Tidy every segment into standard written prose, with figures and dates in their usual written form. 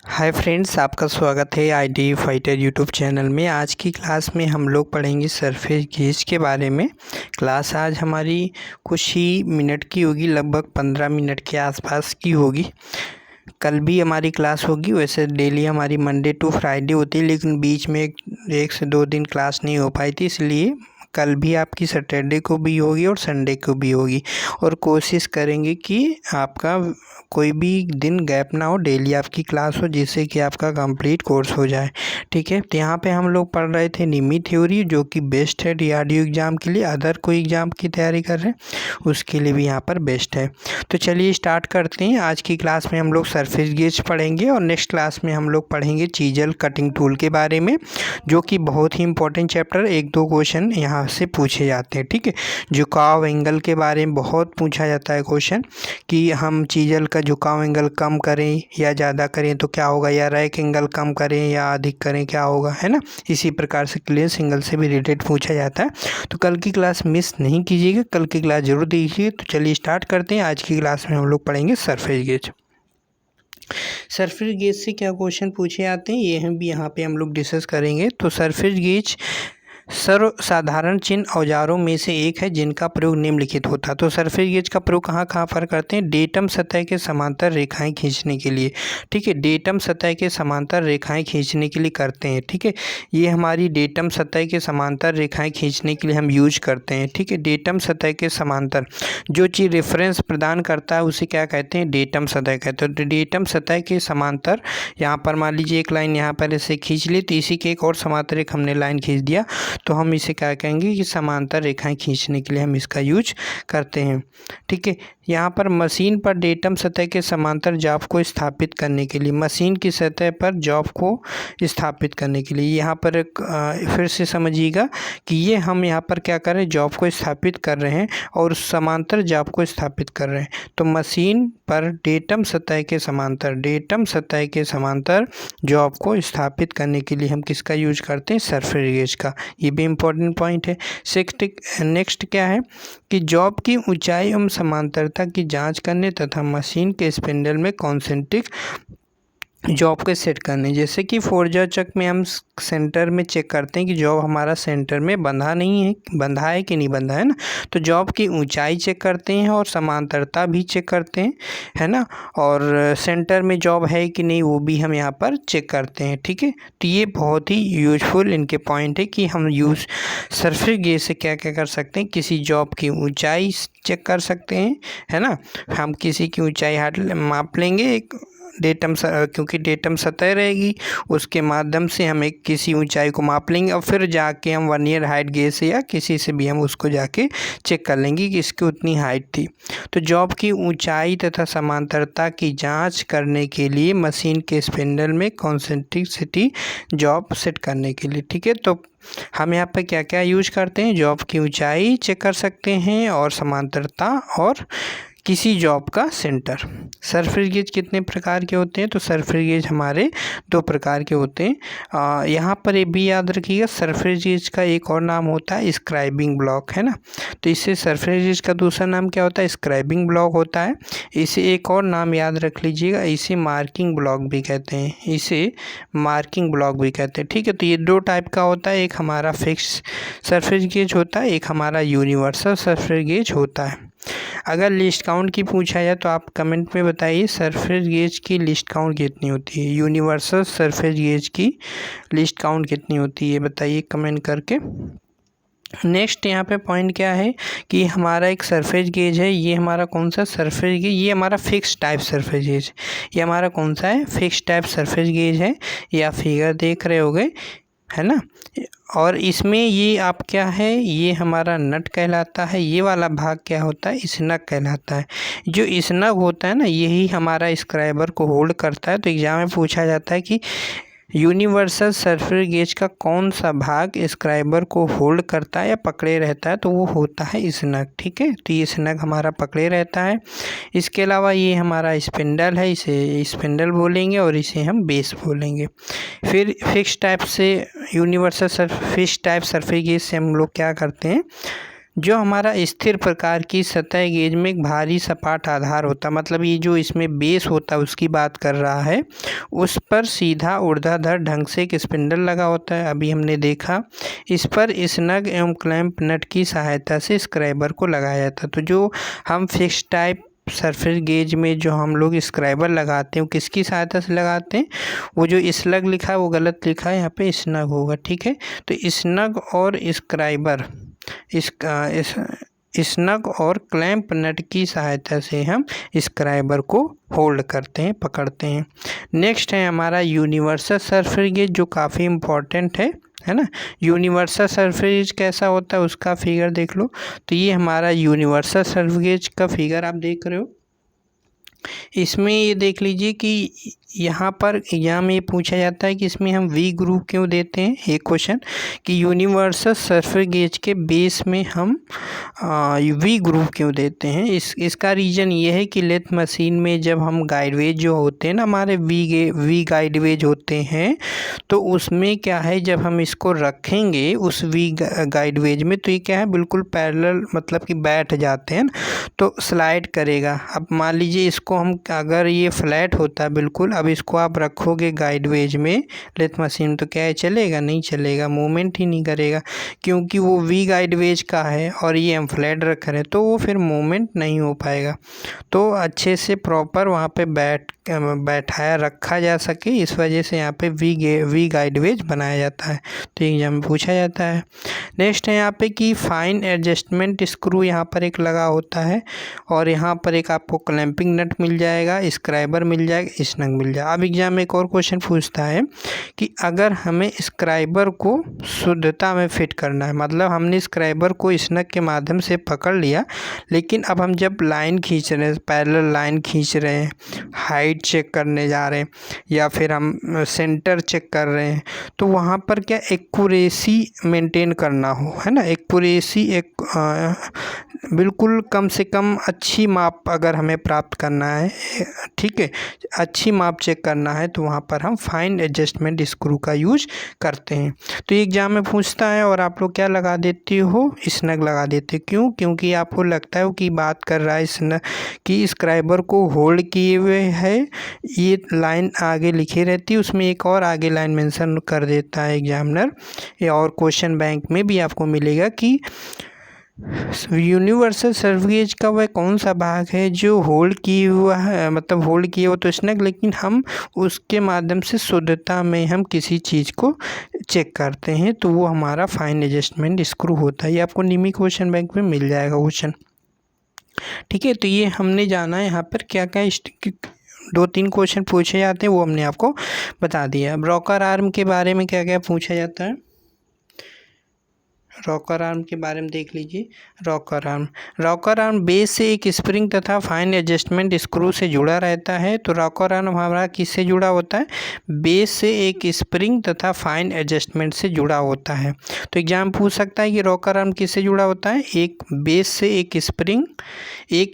Hi friends, आपका स्वागत है आईटी फाइटर यूट्यूब चैनल में। आज की क्लास में हम लोग पढ़ेंगे सरफेस गेज के बारे में। क्लास आज हमारी कुछ ही मिनट की होगी, लगभग 15 मिनट के आसपास की होगी। कल भी हमारी क्लास होगी। वैसे डेली हमारी मंडे टू फ्राइडे होती है, लेकिन बीच में एक से दो दिन क्लास नहीं हो पाई थी, इसलिए कल भी आपकी सैटरडे को भी होगी और संडे को भी होगी। और कोशिश करेंगे कि आपका कोई भी दिन गैप ना हो, डेली आपकी क्लास हो, जिससे कि आपका कंप्लीट कोर्स हो जाए। ठीक है, तो यहाँ पे हम लोग पढ़ रहे थे निमी थ्योरी, जो कि बेस्ट है डीआरडीओ एग्ज़ाम के लिए। अदर कोई एग्ज़ाम की तैयारी कर रहे हैं उसके लिए भी यहाँ पर बेस्ट है। तो चलिए स्टार्ट करते हैं। आज की क्लास में हम लोग सरफेस गेज पढ़ेंगे और नेक्स्ट क्लास में हम लोग पढ़ेंगे चीजल कटिंग टूल के बारे में, जो कि बहुत ही इंपॉर्टेंट चैप्टर। एक दो क्वेश्चन यहाँ से पूछे जाते हैं। ठीक है, झुकाव एंगल के बारे में बहुत पूछा जाता है क्वेश्चन, कि हम चीजल का झुकाव एंगल कम करें या ज़्यादा करें तो क्या होगा, या रैक एंगल कम करें या अधिक करें क्या होगा, है ना। इसी प्रकार से क्लियरेंस एंगल से भी रिलेटेड पूछा जाता है। तो कल की क्लास मिस नहीं कीजिएगा, कल की क्लास जरूर देखिए। तो चलिए स्टार्ट करते हैं। आज की क्लास में हम लोग पढ़ेंगे सरफेस गेज। सरफेस गेज से क्या क्वेश्चन पूछे जाते हैं ये हम भी यहाँ पे हम लोग डिस्कस करेंगे। तो सरफेस गेज सर्वसाधारण चिन्ह औजारों में से एक है जिनका प्रयोग निम्नलिखित होता है। तो सरफेस गेज का प्रयोग कहाँ कहाँ पर करते हैं? डेटम सतह के समांतर रेखाएं खींचने के लिए। ठीक है, डेटम सतह के समांतर रेखाएं खींचने के लिए करते हैं। ठीक है, ये हमारी डेटम सतह के समांतर रेखाएं खींचने के लिए हम यूज करते हैं। ठीक है, डेटम सतह के समांतर जो चीज़ रेफरेंस प्रदान करता है उसे क्या कहते हैं? डेटम सतह कहते हैं। तो डेटम सतह के समांतर, यहाँ पर मान लीजिए एक लाइन यहाँ पर ऐसे खींच ली, तो इसी के एक और समांतर एक हमने लाइन खींच दिया, तो हम इसे क्या कहेंगे कि समांतर रेखाएं खींचने के लिए हम इसका यूज करते हैं। ठीक है, यहाँ पर मशीन पर डेटम सतह के समांतर जॉब को स्थापित करने के लिए, मशीन की सतह पर जॉब को स्थापित करने के लिए, यहाँ पर एक फिर से समझिएगा कि ये हम यहाँ पर क्या कर रहे हैं, जॉब को स्थापित कर रहे हैं और समांतर जॉब को स्थापित कर रहे हैं। तो मशीन पर डेटम सतह के समांतर, डेटम सतह के समांतर जॉब को स्थापित करने के लिए हम किसका यूज करते हैं? सरफेस गेज का। ये भी इम्पोर्टेंट पॉइंट है। नेक्स्ट क्या है कि जॉब की ऊंचाई एवं समांतरता की जांच करने तथा मशीन के स्पिंडल में कॉन्सेंट्रिक जॉब के सेट करने। जैसे कि फोर्जा चक में हम सेंटर में चेक करते हैं कि जॉब हमारा सेंटर में बंधा नहीं है, बंधा है कि नहीं बंधा है ना। तो जॉब की ऊंचाई चेक करते हैं और समांतरता भी चेक करते हैं, है ना। और सेंटर में जॉब है कि नहीं वो भी हम यहाँ पर चेक करते हैं। ठीक है, तो ये बहुत ही यूजफुल इनके पॉइंट है कि हम यूज सरफेस गेज से क्या क्या कर सकते हैं, किसी जॉब की ऊंचाई चेक कर सकते हैं, है ना। हम किसी की ऊंचाई हाथ माप लेंगे, एक डेटम क्योंकि डेटम सतह रहेगी उसके माध्यम से हम एक किसी ऊंचाई को माप लेंगे और फिर जाके हम वर्नियर हाइट गेज से या किसी से भी हम उसको जाके चेक कर लेंगे कि इसकी उतनी हाइट थी। तो जॉब की ऊंचाई तथा समांतरता की जांच करने के लिए मशीन के स्पिंडल में कॉन्सेंट्रिसिटी जॉब सेट करने के लिए। ठीक है, तो हम यहाँ पे क्या क्या यूज करते हैं? जॉब की ऊंचाई चेक कर सकते हैं और समांतरता और किसी जॉब का सेंटर। सरफेस गेज कितने प्रकार के होते हैं? तो सरफेस गेज हमारे दो प्रकार के होते हैं। यहाँ पर ये भी याद रखिएगा, सरफेस गेज का एक और नाम होता है स्क्राइबिंग ब्लॉक, है ना। तो इससे सरफेस गेज का दूसरा नाम क्या होता है? स्क्राइबिंग ब्लॉक होता है। इसे एक और नाम याद रख लीजिएगा, इसे मार्किंग ब्लॉक भी कहते हैं, इसे मार्किंग ब्लॉक भी कहते हैं। ठीक है, तो ये दो टाइप का होता है, एक हमारा फिक्स सरफेस गेज होता है, एक हमारा यूनिवर्सल सरफेस गेज होता है। अगर लिस्ट काउंट की पूछा जाए तो आप कमेंट में बताइए सरफेस गेज की लिस्ट काउंट कितनी होती है, यूनिवर्सल सरफेस गेज की लिस्ट काउंट कितनी होती है, बताइए कमेंट करके। नेक्स्ट यहाँ पे पॉइंट क्या है कि हमारा एक सरफेस गेज है, ये हमारा कौन सा सरफेस गेज, ये हमारा फिक्स टाइप सरफेस गेज, ये हमारा कौन सा है? फिक्स टाइप सरफेस गेज है। ये आप फिगर देख रहे होगे, है ना। और इसमें ये आप क्या है, ये हमारा नट कहलाता है, ये वाला भाग क्या होता है? स्नग कहलाता है। जो स्नग होता है ना, यही हमारा स्क्राइबर को होल्ड करता है। तो एग्जाम में पूछा जाता है कि यूनिवर्सल सरफेस गेज का कौन सा भाग स्क्राइबर को होल्ड करता है या पकड़े रहता है, तो वो होता है स्नग। ठीक है, तो ये स्नग हमारा पकड़े रहता है। इसके अलावा ये हमारा स्पिंडल है, इसे स्पिंडल बोलेंगे और इसे हम बेस बोलेंगे। फिर फिक्स टाइप से universal fix type surface gauge से हम लोग क्या करते हैं, जो हमारा स्थिर प्रकार की सतह गेज में एक भारी सपाट आधार होता है, मतलब ये जो इसमें बेस होता है उसकी बात कर रहा है, उस पर सीधा ऊर्ध्वाधर ढंग से एक स्पिंडल लगा होता है। अभी हमने देखा इस पर स्नग एवं क्लैंप नट की सहायता से स्क्राइबर को लगाया जाता है। तो जो हम फिक्स टाइप सरफेस गेज में जो हम लोग स्क्राइबर लगाते हैं वो किसकी सहायता से लगाते हैं, वो जो स्लग लिखा है वो गलत लिखा है, यहाँ पे स्नग होगा। ठीक है, तो स्नग और स्क्राइबर स्नग और क्लैंप नट की सहायता से हम स्क्राइबर को होल्ड करते हैं, पकड़ते हैं। नेक्स्ट है हमारा यूनिवर्सल सरफेस गेज, जो काफ़ी इम्पॉर्टेंट है ना। यूनिवर्सल सरफेस गेज कैसा होता है उसका फिगर देख लो। तो ये हमारा यूनिवर्सल सरफेस गेज का फिगर आप देख रहे हो। इसमें ये देख लीजिए कि यहाँ पर एग्जाम में ये पूछा जाता है कि इसमें हम वी ग्रुप क्यों देते हैं, एक क्वेश्चन, कि यूनिवर्सल सरफेस गेज के बेस में हम वी ग्रुप क्यों देते हैं। इसका रीज़न ये है कि लेथ मशीन में जब हम गाइडवेज जो होते हैं ना, हमारे वी गाइडवेज होते हैं, तो उसमें क्या है, जब हम इसको रखेंगे उस वी गाइडवेज में, तो ये क्या है, बिल्कुल पैरेलल, मतलब कि बैठ जाते हैं ना, तो स्लाइड करेगा। अब मान लीजिए इसको हम, अगर ये फ्लैट होता है बिल्कुल, अब इसको आप रखोगे गाइडवेज में लेथ मशीन, तो क्या है, चलेगा, नहीं चलेगा, मूवमेंट ही नहीं करेगा, क्योंकि वो वी गाइडवेज का है और ये हम फ्लैट रख रहे हैं, तो वो फिर मूवमेंट नहीं हो पाएगा। तो अच्छे से प्रॉपर वहाँ पे बैठाया रखा जा सके, इस वजह से यहाँ पे वी गाइडवेज बनाया जाता है। तो एग्जाम में पूछा जाता है। नेक्स्ट है यहाँ पे कि फाइन एडजस्टमेंट स्क्रू यहाँ पर एक लगा होता है, और यहाँ पर एक आपको क्लैंपिंग नट मिल जाएगा, स्क्राइबर मिल जाएगा, स्नग मिल जाएगा। अब एग्जाम में एक और क्वेश्चन पूछता है कि अगर हमें स्क्राइबर को शुद्धता में फिट करना है, मतलब हमने स्क्राइबर को स्नग के माध्यम से पकड़ लिया, लेकिन अब हम जब लाइन खींच रहे हैं, पैरेलल लाइन खींच रहे हैं, हाइट चेक करने जा रहे हैं, या फिर हम सेंटर चेक कर रहे हैं, तो वहाँ पर क्या एक्यूरेसी मेंटेन करना हो, है ना, एक्यूरेसी, बिल्कुल कम से कम अच्छी माप अगर हमें प्राप्त करना है, ठीक है, अच्छी माप चेक करना है, तो वहाँ पर हम फाइन एडजस्टमेंट स्क्रू का यूज करते हैं। तो एग्जाम में पूछता है और आप लोग क्या लगा देते हो, स्नग लगा देते हो। क्यों? क्योंकि आपको लगता है कि बात कर रहा है स्नग कि स्क्राइबर को होल्ड किए हुए है, ये लाइन आगे लिखी रहती है, उसमें एक और आगे लाइन मेंशन कर देता है एग्जामिनर, और क्वेश्चन बैंक में भी आपको मिलेगा कि यूनिवर्सल सरफेस गेज का वह कौन सा भाग है जो होल्ड किए हुआ है, मतलब होल्ड किए हुआ तो स्नग, लेकिन हम उसके माध्यम से शुद्धता में हम किसी चीज़ को चेक करते हैं, तो वो हमारा फाइन एडजस्टमेंट स्क्रू होता है। ये आपको निमी क्वेश्चन बैंक में मिल जाएगा क्वेश्चन। ठीक है, तो ये हमने जाना है यहाँ पर क्या क्या 2-3 क्वेश्चन पूछे जाते हैं, वो हमने आपको बता दिया। अब रॉकर आर्म के बारे में क्या क्या पूछा जाता है, रॉकर आर्म के बारे में देख लीजिए। रॉकर आर्म बेस से एक स्प्रिंग तथा फाइन एडजस्टमेंट स्क्रू से जुड़ा रहता है। तो रॉकर आर्म हमारा किससे जुड़ा होता है, बेस से एक स्प्रिंग तथा फाइन एडजस्टमेंट से जुड़ा होता है। तो एग्जाम पूछ सकता है कि रॉकर आर्म किससे जुड़ा होता है, एक बेस से एक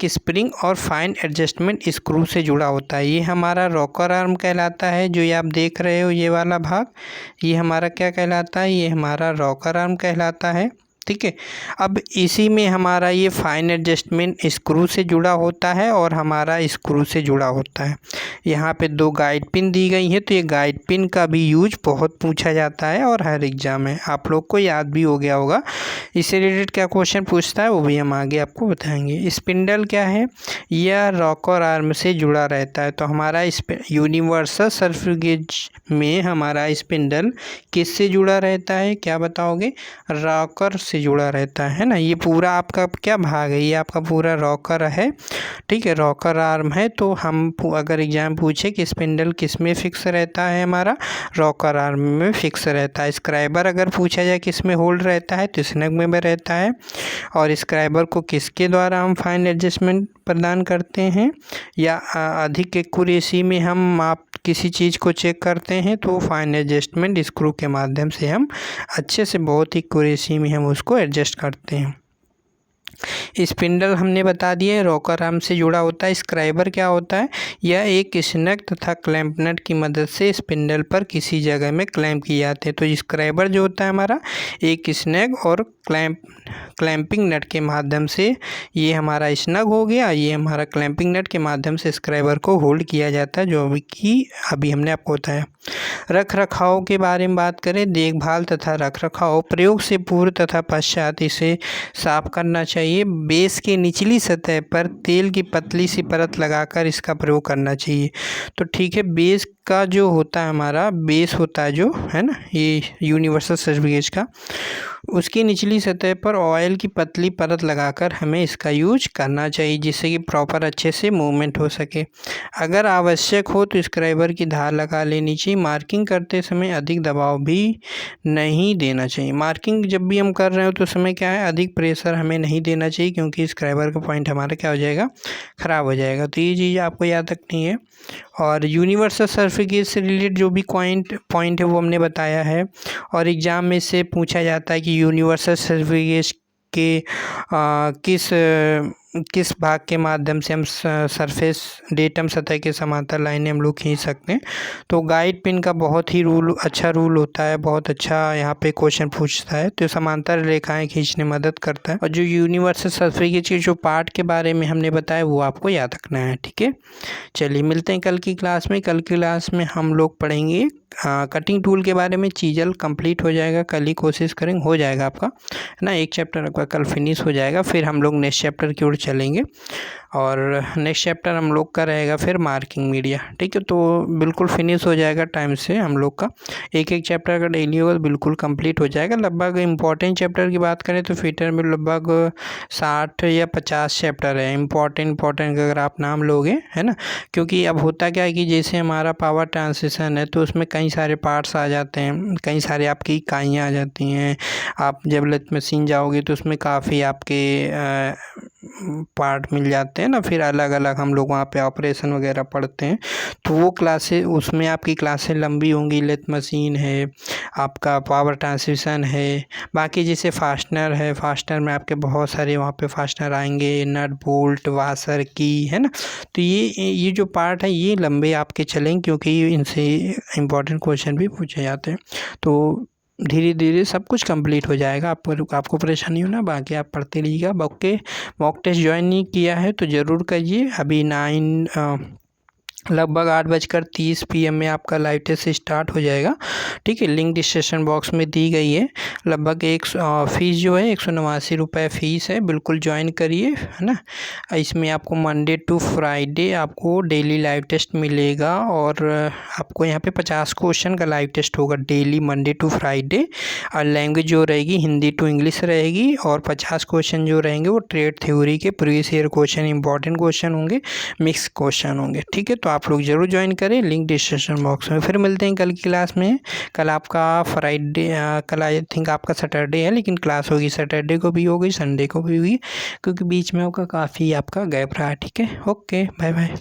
स्प्रिंग और फाइन एडजस्टमेंट स्क्रू से जुड़ा होता है। ये हमारा रॉकर आर्म कहलाता है। जो ये आप देख रहे हो ये वाला भाग, ये हमारा क्या कहलाता है, ये हमारा रॉकर आर्म कहलाता है। ठीक है, अब इसी में हमारा ये फाइन एडजस्टमेंट स्क्रू से जुड़ा होता है और हमारा स्क्रू से जुड़ा होता है। यहाँ पे 2 गाइड पिन दी गई हैं, तो ये गाइड पिन का भी यूज बहुत पूछा जाता है और हर एग्जाम में आप लोग को याद भी हो गया होगा। इससे रिलेटेड क्या क्वेश्चन पूछता है वो भी हम आगे आपको बताएंगे। स्पिंडल क्या है, यह रॉकर आर्म से जुड़ा रहता है। तो हमारा यूनिवर्सल सरफेस गेज में हमारा स्पिंडल किससे जुड़ा रहता है, क्या बताओगे, रॉकर से जुड़ा रहता है ना। ये पूरा आपका क्या भाग है, ये आपका पूरा रॉकर है। ठीक है, रॉकर आर्म है। तो हम अगर एग्जाम पूछे कि स्पिंडल किस में फिक्स रहता है, हमारा रॉकर आर्म में फिक्स रहता है। स्क्राइबर अगर पूछा जाए किस में होल्ड रहता है, तो स्नग में रहता है। और स्क्राइबर को किसके द्वारा हम फाइन एडजस्टमेंट प्रदान करते हैं, या अधिक एक्यूरेसी में हम आप किसी चीज़ को चेक करते हैं, तो फाइन एडजस्टमेंट स्क्रू के माध्यम से हम अच्छे से बहुत ही एक्यूरेसी में हम उसको एडजस्ट करते हैं। स्पिंडल हमने बता दिया है, रॉकर आर्म से जुड़ा होता है। स्क्राइबर क्या होता है? यह एक स्नैग तथा क्लैंप नट की मदद से स्पिंडल पर किसी जगह में क्लैंप किए जाते हैं। तो स्क्राइबर जो होता है हमारा एक स्नैग और क्लैंपिंग नट के माध्यम से, ये हमारा स्नग हो गया, ये हमारा क्लैंपिंग नट के माध्यम से स्क्राइबर को होल्ड किया जाता है, जो कि अभी हमने आपको बताया। रख रखाव के बारे में बात करें, देखभाल तथा रख रखाव। प्रयोग से पूर्व तथा पश्चात इसे साफ करना चाहिए। बेस के निचली सतह पर तेल की पतली सी परत लगाकर इसका प्रयोग करना चाहिए। तो ठीक है, बेस का जो होता है हमारा बेस होता है जो है ना, ये यूनिवर्सल सर्फेस गेज का, उसकी निचली सतह पर ऑयल की पतली परत लगाकर हमें इसका यूज करना चाहिए, जिससे कि प्रॉपर अच्छे से मूवमेंट हो सके। अगर आवश्यक हो तो स्क्राइबर की धार लगा लेनी चाहिए। मार्किंग करते समय अधिक दबाव भी नहीं देना चाहिए। मार्किंग जब भी हम कर रहे हो तो समय क्या है, अधिक प्रेशर हमें नहीं देना चाहिए, क्योंकि स्क्राइबर का पॉइंट हमारा क्या हो जाएगा, ख़राब हो जाएगा। तो ये चीज़ आपको याद रखनी है। और यूनिवर्सल सर्फेस गेज से रिलेटेड जो भी पॉइंट है वो हमने बताया है। और एग्ज़ाम में से पूछा जाता है कि यूनिवर्सल सर्फेस गेज के किस भाग के माध्यम से हम सरफेस डेटम सतह के समांतर लाइनें हम लोग खींच सकते हैं। तो गाइड पिन का बहुत ही अच्छा रूल होता है, बहुत अच्छा यहाँ पे क्वेश्चन पूछता है। तो समांतर रेखाएं खींचने में मदद करता है। और जो यूनिवर्सल सर्फेस गेज के जो पार्ट के बारे में हमने बताया वो आपको याद रखना है, ठीक है। चलिए मिलते हैं कल की क्लास में। कल की क्लास में हम लोग पढ़ेंगे कटिंग टूल के बारे में। चीजल कंप्लीट हो जाएगा, कल ही कोशिश करेंगे, हो जाएगा आपका, है ना। एक चैप्टर आपका कल फिनिश हो जाएगा, फिर हम लोग नेक्स्ट चैप्टर की ओर चलेंगे। और नेक्स्ट चैप्टर हम लोग का रहेगा फिर मार्किंग मीडिया, ठीक है। तो बिल्कुल फिनिश हो जाएगा टाइम से हम लोग का। एक चैप्टर अगर डेली होगा तो बिल्कुल कंप्लीट हो जाएगा। लगभग इंपॉर्टेंट चैप्टर की बात करें तो फिटर में लगभग 60 या 50 चैप्टर है इंपॉर्टेंट अगर आप नाम लोगे, है ना। क्योंकि अब होता क्या है कि जैसे हमारा पावर ट्रांसमिशन है तो उसमें कई सारे पार्ट्स आ जाते हैं, कई सारे आपकी इकाइयाँ आ जाती हैं। आप जब लेथ मशीन जाओगे तो उसमें काफ़ी आपके पार्ट मिल जाते हैं ना, फिर अलग अलग हम लोग वहाँ पे ऑपरेशन वगैरह पढ़ते हैं। तो वो क्लासेस, उसमें आपकी क्लासें लंबी होंगी। लेथ मशीन है, आपका पावर ट्रांसमिशन है, बाकी जैसे फास्टनर है, फास्टनर में आपके बहुत सारे वहाँ पे फास्टनर आएंगे, नट बोल्ट वाशर की, है ना। तो ये जो पार्ट है ये लंबे आपके चलेंगे, क्योंकि इनसे इम्पोर्टेंट क्वेश्चन भी पूछे जाते हैं। तो धीरे धीरे सब कुछ कंप्लीट हो जाएगा, आपको परेशानी हो ना, बाकी आप पढ़ते रहिएगा। मॉक टेस्ट ज्वाइन नहीं किया है तो ज़रूर करिए। अभी लगभग 8:30 PM में आपका लाइव टेस्ट स्टार्ट हो जाएगा, ठीक है। लिंक डिस्क्रिप्शन बॉक्स में दी गई है। लगभग फ़ीस जो है 189 रुपये फ़ीस है, बिल्कुल ज्वाइन करिए, है ना। इसमें आपको मंडे टू फ्राइडे आपको डेली लाइव टेस्ट मिलेगा। और आपको यहाँ पे 50 क्वेश्चन का लाइव टेस्ट होगा डेली, मंडे टू फ्राइडे। और लैंग्वेज जो रहेगी हिंदी टू इंग्लिश रहेगी। और 50 क्वेश्चन जो रहेंगे वो ट्रेड थ्योरी के previous year question, important question होंगे, मिक्स क्वेश्चन होंगे, ठीक है। तो आप लोग ज़रूर ज्वाइन करें, लिंक डिस्क्रिप्शन बॉक्स में। फिर मिलते हैं कल की क्लास में। कल आपका फ्राइडे, कल आई थिंक आपका सैटरडे है, लेकिन क्लास होगी सैटरडे को भी होगी, संडे को भी होगी, क्योंकि बीच में होगा काफ़ी आपका गैप रहा, ठीक है। Okay, bye bye.